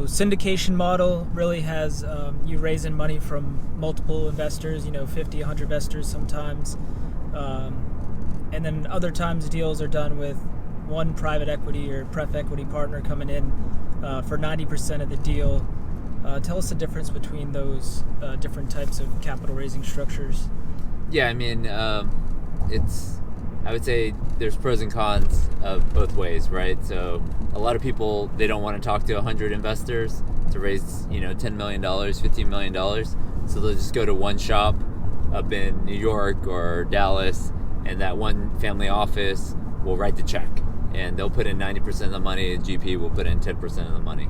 syndication model really has you raising money from multiple investors, 50, 100 investors sometimes. And then other times deals are done with one private equity or pref equity partner coming in for 90% of the deal. Tell us the difference between those different types of capital raising structures. Yeah, I mean, I would say there's pros and cons of both ways, right? So a lot of people, they don't want to talk to 100 investors to raise, $10 million, $15 million. So they'll just go to one shop up in New York or Dallas, and that one family office will write the check. And they'll put in 90% of the money, and GP will put in 10% of the money.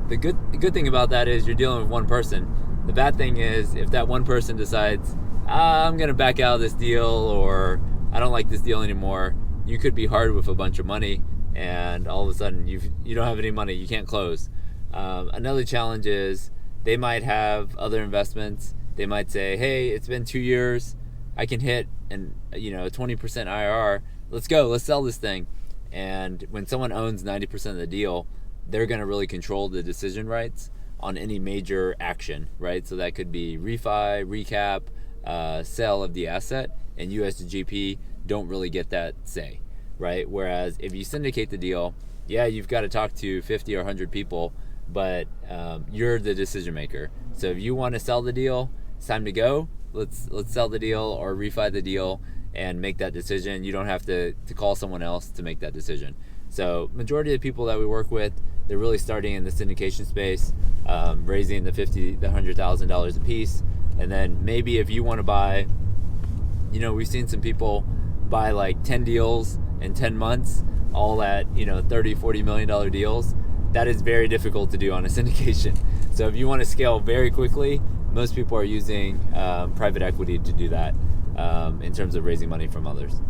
The good thing about that is you're dealing with one person. The bad thing is if that one person decides, I'm going to back out of this deal, or I don't like this deal anymore, you could be hard with a bunch of money, and all of a sudden you don't have any money, you can't close. Another challenge is they might have other investments. They might say, hey, it's been 2 years, I can hit a 20% IRR. Let's sell this thing. And when someone owns 90% of the deal, they're going to really control the decision rights on any major action, right? So that could be refi, recap, sale of the asset, and you as the GP don't really get that say, right? Whereas if you syndicate the deal, yeah, you've got to talk to 50 or 100 people, but you're the decision maker. So if you want to sell the deal, it's time to go. Let's sell the deal or refi the deal and make that decision. You don't have to call someone else to make that decision. So majority of the people that we work with, they're really starting in the syndication space, raising the $50,000, the $100,000 a piece. And then maybe if you want to buy, we've seen some people buy like 10 deals in 10 months, all at, $30, $40 million deals. That is very difficult to do on a syndication. So if you want to scale very quickly, most people are using private equity to do that in terms of raising money from others.